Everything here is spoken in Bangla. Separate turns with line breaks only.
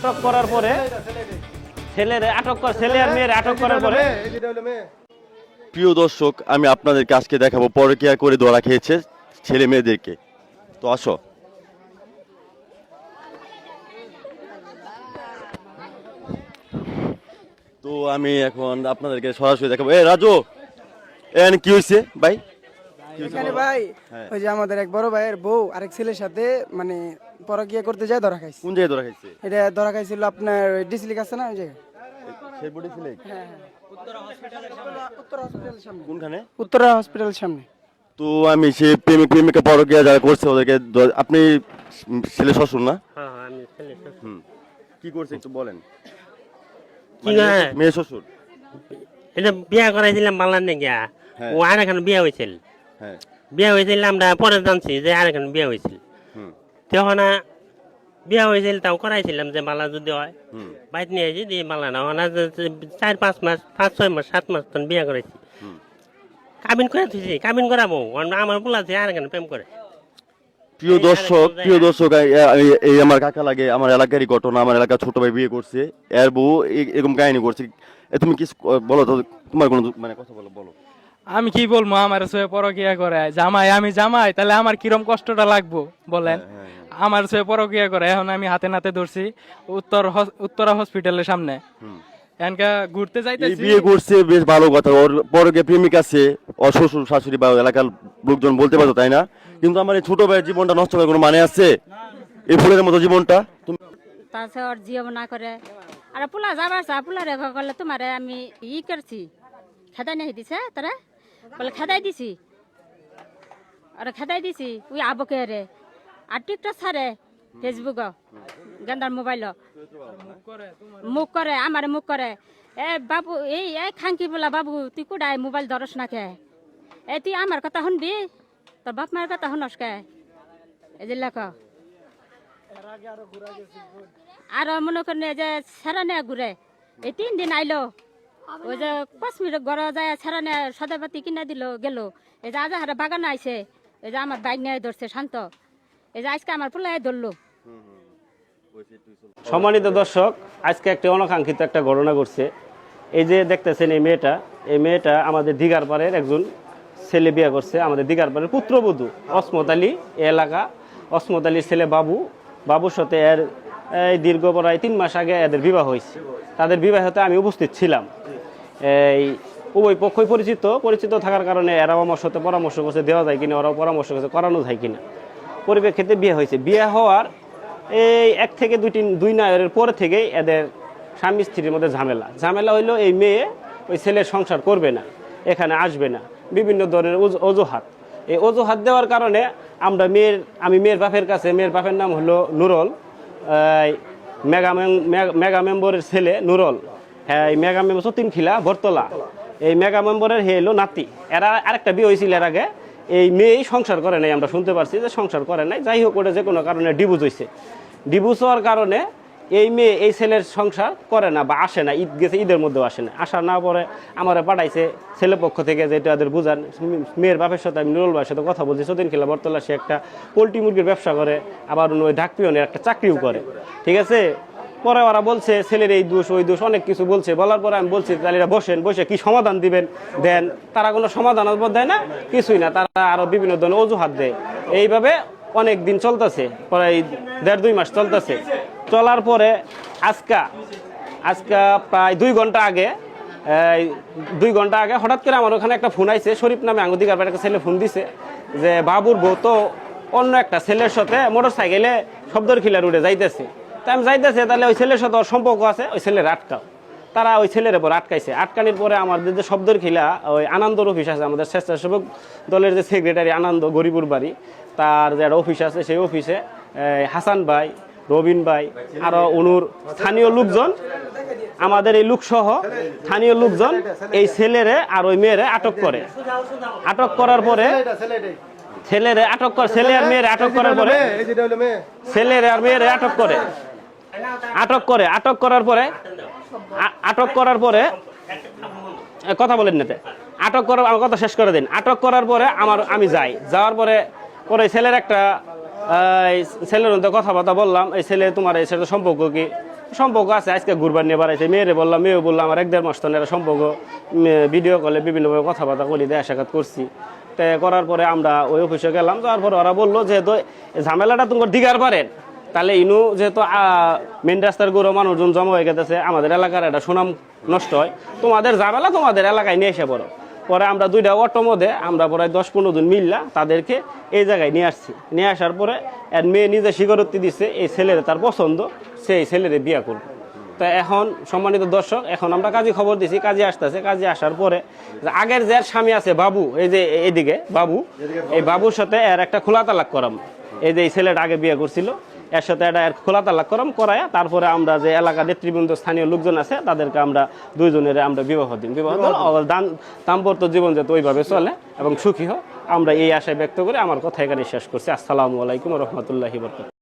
আটক করার পরে ছেলে আর মেয়ের আটক করার পরে
প্রিয় দর্শক, আমি আপনাদেরকে আজকে দেখাবো পরকীয়া করে ধরা খেয়েছে ছেলে মেয়েদেরকে। তো আসো। তো আমি এখন আপনাদেরকে সরাসরি দেখাবো। রাজু, এখানে কি হয়েছে ভাই?
এখানে ভাই ওই যে আমাদের এক বড় ভাইয়ের বউ আরেক ছেলের সাথে মানে পরকীয়া করতে যায় ধরা খাইছে।
কোন জায়গায় ধরা খাইছে?
এটা ধরা খাইছিল আপনার ডিসলিক আছে না ওই জায়গায়।
শেরপুরে ছিলে?
হ্যাঁ উত্তরা হসপিটালের সামনে।
কোনখানে?
উত্তরা হসপিটালের সামনে।
তো আমি সে প্রেমিকা পরকীয়া যারা করছে ওদেরকে আপনি ছেলে শ্বশুর না?
হ্যাঁ আমি ছেলে শ্বশুর।
হুম, কি করছে একটু বলেন।
কি না
মেয়ে শ্বশুর?
এটা বিয়া করাইছিলাম বাংলার গিয়া
হ্যাঁ।
ও আর এখন বিয়া হয়েছিল।
হ্যাঁ।
বিয়া হয়েছিল আমরা পরে জানছি যে আর এখন বিয়া হয়েছিল।
হুম।
তখন বিয়া হয়েছিল তাও করাইছিলাম যে মালা যদি হয়
হুম।
বাইক নিয়ে আসি দিয়ে মালা না হয় 4-5 মাস 5-6 মাস 7 মাস তখন বিয়া করাইছি।
হুম।
কাবিন করে দিয়েছি, কাবিন করাবো আমার বলাছে আর এখন প্রেম করে।
প্রিয় দর্শক, এই আমার কাকা লাগে, আমার এলাকারই ঘটনা। আমার এলাকার ছোট ভাই বিয়ে করছে, এর বউ এরকম কাহিনী করছে। তুমি কি বলো তো, তোমার কোনো মানে কথা বলো।
আমি কি বলবো, আমার ছুঁয়ে পরকিয়া করে জামাই, আমি জামাই, তাহলে আমার কিরম কষ্টটা লাগবো বলেন। আমার ছুঁয়ে পরকিয়া করে, এখন আমি হাতে নাতে ধরছি উত্তরা হসপিটালের সামনে। এনকা ঘুরতে যাইতেছি,
বিয়ে করছে বেশ ভালো কথা, ওর পরকে প্রেমিক আছে, ওর শ্বশুর শাশুড়ি বা এলাকার লোকজন বলতে পারতো, তাই না? কিন্তু আমার এই ছোট ভাইয়ের জীবনটা নষ্ট করার কোনো মানে আছে? এই ফুলের মতো জীবনটা তুমি
তাছে ওর জিও না করে আর পোলা যাবার চা পোলা রেখা করলে তোমারে আমি করছি খেদাই নিয়ে দিছে তোরা বলে খেদাই দিছি আর খেদাই দিছি ওই আবকে রে আর টিকটক ছাড়ে ফেসবুক গেন্দার মোবাইল মুখ করে আমার মুখ করে এ বাবু এই খাঙ্কি বলা বাবু তুই কুড়াই মোবাইল ধরস না কে তুই আমার কথা শুনবি তোর বাপ মায়ের কথা শুনস কে এই যে লেখ আর মনে করেন যে সেরানে ঘুরে এই 3 দিন আইলো ওই যে কাশ্মীর ঘর যায় সেরানে সদাপাতি কিনে দিল গেল এই যে আজহারে বাগানে আইছে এই যে আমার বাইক নিয়ে ধরছে শান্ত এই যে আজকে আমার পোলায় ধরলো।
সম্মানিত দর্শক, আজকে একটা অনাকাঙ্ক্ষিত একটা ঘটনা ঘটছে। এই যে দেখতেছেন এই মেয়েটা আমাদের দিঘারপাড়ের একজন ছেলে বিয়ে করছে, আমাদের দিঘারপাড়ের পুত্রবধূ অসমত আলী এলাকা। অসমত আলীর ছেলে বাবুর সাথে এর এই দীর্ঘ প্রায় 3 মাস আগে এদের বিবাহ হয়েছে। তাদের বিবাহতে আমি উপস্থিত ছিলাম। এই উভয় পক্ষই পরিচিত থাকার কারণে এরাও আমার সাথে পরামর্শ করছে দেওয়া যায় কিনা, ওরাও পরামর্শ করছে করানো যায় কিনা। পরিপ্রেক্ষিতে বিয়ে হয়েছে। বিয়ে হওয়ার এই 1 থেকে 2 নায়ের পরে থেকেই এদের স্বামী স্ত্রীর মধ্যে ঝামেলা হইলো। এই মেয়ে ওই ছেলের সংসার করবে না, এখানে আসবে না, বিভিন্ন ধরনের অজুহাত। এই অজুহাত দেওয়ার কারণে আমি মেয়ের বাপের কাছে, মেয়ের বাপের নাম হলো নুরল, মেগা মেম্বরের ছেলে নুরল, হ্যাঁ এই মেগা মেম্বর সতীনখিলা বরতলা, এই মেগা মেম্বরের এলো নাতি। এরা আরেকটা বিয়ে হয়েছিল এর আগে। এই মেয়েই সংসার করে নাই, আমরা শুনতে পারছি যে সংসার করে নাই। যাই হোক, ওটা যে কোনো কারণে ডিভোর্স হয়েছে। ডিভোর্স হওয়ার কারণে এই মেয়ে এই ছেলের সংসার করে না বা আসে না, ঈদ গেছে ঈদের মধ্যেও আসে না। আসার না পরে আমার পাঠাইছে ছেলে পক্ষ থেকে যে তাদের বুঝান। মেয়ের বাপের সাথে আমি নুরুল ভাইয়ের সাথে কথা বলছি। সতীনখিলা বরতলা সে একটা পোলট্রি মুরগির ব্যবসা করে, আবার ওই ঢাকপিয়নের একটা চাকরিও করে, ঠিক আছে। পরে ওরা বলছে ছেলের এই দোষ ওই দোষ অনেক কিছু বলছে। বলার পরে আমি বলছি তাহলে বসে কি সমাধান দিবেন দেন। তারা কোনো সমাধান দেয় না, কিছুই না, তারা আরো বিভিন্ন ধরনের অজুহাত দেয়। এইভাবে অনেক দিন চলতেছে, প্রায় 1.5-2 মাস চলতেছে। চলার পরে আজকা প্রায় 2 ঘন্টা আগে হঠাৎ করে আমার ওখানে একটা ফোন আইছে। শরীফ নামে আঙ্গুদিকার একটা ছেলে ফোন দিছে যে বাবুর বউ তো অন্য একটা ছেলের সাথে মোটর সাইকেলে শব্দরখিলা রোডে যাইতেছে। তাই আমি যাইতেছে, তাহলে ওই ছেলের সাথে ওর সম্পর্ক আছে, ওই ছেলের আটকাও। তারা ওই ছেলের উপর আটকাইছে। আটকানির পরে আমাদের যে শব্দরখিলা ওই আনন্দর অফিস আছে, আমাদের স্বেচ্ছাসেবক দলের যে সেক্রেটারি আনন্দ গরিপুর বাড়ি, তার যে একটা অফিস আছে, সেই অফিসে হাসান ভাই, রবিন ভাই, আরো অনুর স্থানীয় লোকজন, আমাদের এই লোকসহ স্থানীয় লোকজন এই ছেলেরে আর ওই মেয়েরে আটক করে। আটক করার পরে ছেলে আর মেয়েরে আটক করার পরে ছেলেরে আর মেয়েরে আটক করার পরে কথা বলেন না, আমার কথা শেষ করে দিন। আটক করার পরে আমি যাওয়ার পরে ছেলের একটা ছেলের মধ্যে কথাবার্তা বললাম, এই ছেলে তোমার এই ছেলের সম্পর্ক কি, সম্পর্ক আছে, আজকে ঘুরবার নিয়ে বাড়াইছে, মেয়েরে বললাম, মেয়েও বললাম, আমার 1-1.5 মাস তো এরা সম্পর্ক, ভিডিও কলে বিভিন্নভাবে কথাবার্তা করি, দেখা সাক্ষাৎ করছি। তাই করার পরে আমরা ওই অফিসে গেলাম, যাওয়ার পরে ওরা বললো যেহেতু ঝামেলাটা তোমার দিগার পারেন, তাহলে ইনু যেহেতু মেন রাস্তার গরু মানুষজন জমা হয়ে গেছে, আমাদের এলাকার একটা সুনাম নষ্ট হয়, তোমাদের ঝামেলা তোমাদের এলাকায় নিয়ে এসে পড়ো। পরে আমরা 2টা অটো মধ্যে আমরা প্রায় 10-15 জন মিললা তাদেরকে এই জায়গায় নিয়ে আসছি। নিয়ে আসার পরে এর মেয়ে নিজে স্বীকারোক্তি দিচ্ছে এই ছেলের তার পছন্দ, সেই ছেলেরে বিয়ে করবে। তো এখন সম্মানিত দর্শক, এখন আমরা কাজী খবর দিছি, কাজী আসতেছে। কাজী আসার পরে আগের যে স্বামী আছে বাবু, এই যে এইদিকে বাবু, এই বাবুর সাথে এর একটা খোলা তালাক করাম। এই যে এই ছেলেটা আগে বিয়ে করছিল, এর সাথে একটা এর খোলা তালাক করাম, করায় তারপরে আমরা যে এলাকার নেতৃবৃন্দ স্থানীয় লোকজন আছে তাদেরকে আমরা 2 জনের আমরা বিবাহ দিন। বিবাহ দাম্পত্য জীবন যাতে ওইভাবে চলে এবং সুখী হোক, আমরা এই আশায় ব্যক্ত করে আমার কথা এখানে শেষ করছি। আসসালামু আলাইকুম ওয়া রাহমাতুল্লাহি ওয়া বারাকাতুহু।